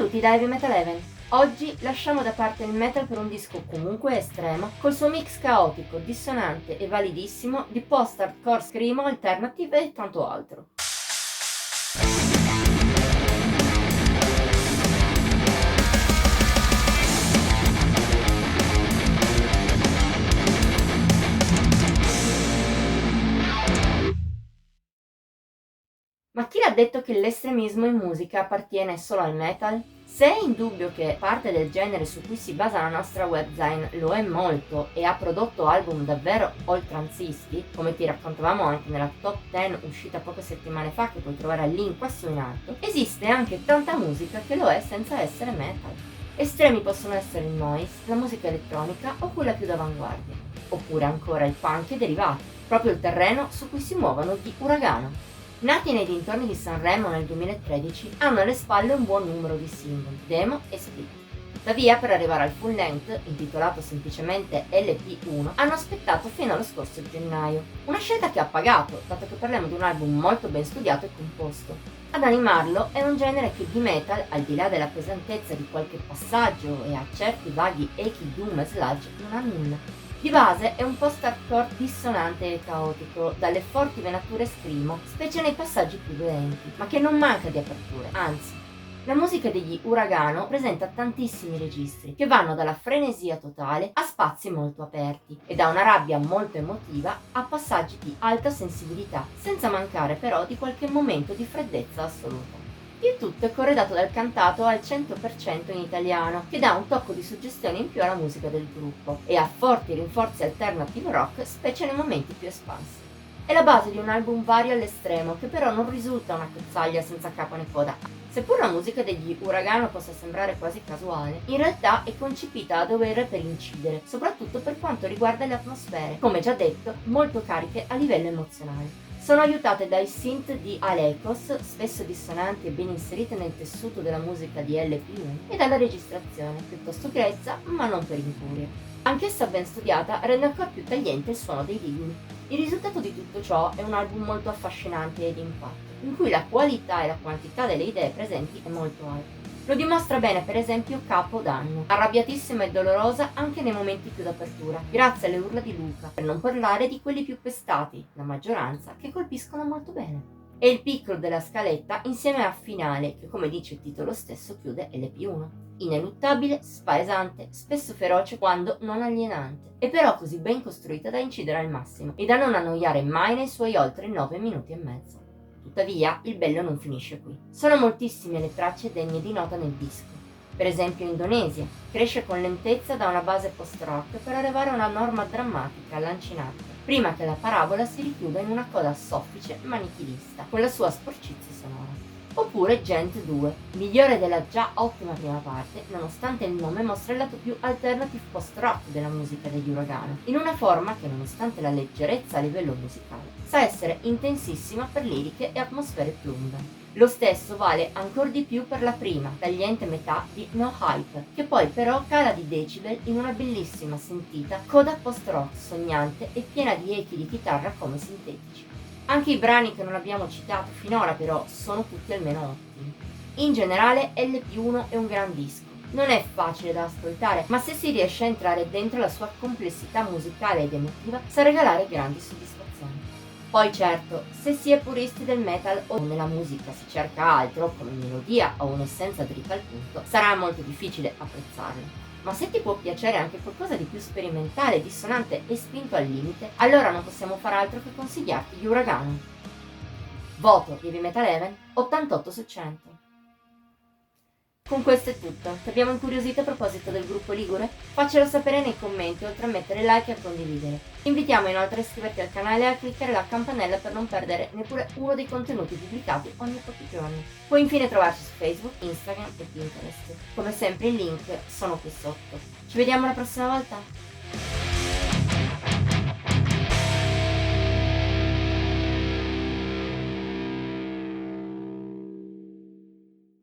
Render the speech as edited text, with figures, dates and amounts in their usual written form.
Saluti da Heavy Metal Heaven. Oggi lasciamo da parte il metal per un disco comunque estremo, col suo mix caotico, dissonante e validissimo di post-hardcore, screamo, alternative e tanto altro. Ma chi l'ha detto che l'estremismo in musica appartiene solo al metal? Se è indubbio che parte del genere su cui si basa la nostra webzine lo è molto e ha prodotto album davvero oltranzisti, come ti raccontavamo anche nella top 10 uscita poche settimane fa che puoi trovare al link qua su in alto, esiste anche tanta musica che lo è senza essere metal. Estremi possono essere il noise, la musica elettronica o quella più d'avanguardia, oppure ancora il punk e derivati, proprio il terreno su cui si muovono gli Uragano. Nati nei dintorni di Sanremo nel 2013, hanno alle spalle un buon numero di singoli, demo e split. Tuttavia, per arrivare al full length, intitolato semplicemente LP1, hanno aspettato fino allo scorso gennaio. Una scelta che ha pagato, dato che parliamo di un album molto ben studiato e composto. Ad animarlo è un genere che di metal, al di là della pesantezza di qualche passaggio e a certi vaghi echi doom e sludge, non ha nulla. Di base è un post-hardcore dissonante e caotico, dalle forti venature screamo, specie nei passaggi più violenti, ma che non manca di aperture, anzi. La musica degli Uragano presenta tantissimi registri, che vanno dalla frenesia totale a spazi molto aperti, e da una rabbia molto emotiva a passaggi di alta sensibilità, senza mancare però di qualche momento di freddezza assoluta. Il tutto è corredato dal cantato al 100% in italiano, che dà un tocco di suggestione in più alla musica del gruppo e ha forti rinforzi alternative rock, specie nei momenti più espansi. È la base di un album vario all'estremo, che però non risulta una cozzaglia senza capo né coda. Seppur la musica degli Uragano possa sembrare quasi casuale, in realtà è concepita a dovere per incidere, soprattutto per quanto riguarda le atmosfere, come già detto, molto cariche a livello emozionale. Sono aiutate dai synth di Alekos, spesso dissonanti e ben inserite nel tessuto della musica di LP1, e dalla registrazione, piuttosto grezza, ma non per incuria. Anch'essa ben studiata rende ancora più tagliente il suono dei liguri. Il risultato di tutto ciò è un album molto affascinante e di impatto, in cui la qualità e la quantità delle idee presenti è molto alta. Lo dimostra bene per esempio Capodanno, arrabbiatissima e dolorosa anche nei momenti più d'apertura, grazie alle urla di Luca, per non parlare di quelli più pestati, la maggioranza, che colpiscono molto bene. E il picco della scaletta insieme a Finale, che come dice il titolo stesso chiude LP1. Ineluttabile, spaesante, spesso feroce quando non alienante, e però così ben costruita da incidere al massimo e da non annoiare mai nei suoi oltre 9 minuti e mezzo. Tuttavia, il bello non finisce qui. Sono moltissime le tracce degne di nota nel disco. Per esempio Indonesia, cresce con lentezza da una base post-rock per arrivare a una norma drammatica, lancinante, prima che la parabola si richiuda in una coda soffice ma nichilista, con la sua sporcizia sonora. Oppure Gent 2, migliore della già ottima prima parte, nonostante il nome mostra il lato più alternative post-rock della musica degli Uragano, in una forma che nonostante la leggerezza a livello musicale, sa essere intensissima per liriche e atmosfere plumbe. Lo stesso vale ancor di più per la prima, tagliente metà di No Hype, che poi però cala di decibel in una bellissima sentita coda post-rock sognante e piena di echi di chitarra come sintetici. Anche i brani che non abbiamo citato finora però sono tutti almeno ottimi. In generale LP1 è un gran disco. Non è facile da ascoltare, ma se si riesce a entrare dentro la sua complessità musicale ed emotiva sa regalare grandi soddisfazioni. Poi certo, se si è puristi del metal o nella musica si cerca altro, come melodia o un'essenza dritta al punto, sarà molto difficile apprezzarlo. Ma se ti può piacere anche qualcosa di più sperimentale, dissonante e spinto al limite, allora non possiamo far altro che consigliarti gli Uragano. Voto Heavy Metal Heaven 88 su 100. Con questo è tutto. Ti abbiamo incuriosito a proposito del gruppo Ligure? Faccelo sapere nei commenti, oltre a mettere like e a condividere. Ti invitiamo inoltre a iscriverti al canale e a cliccare la campanella per non perdere neppure uno dei contenuti pubblicati ogni pochi giorni. Puoi infine trovarci su Facebook, Instagram e Pinterest. Come sempre i link sono qui sotto. Ci vediamo la prossima volta!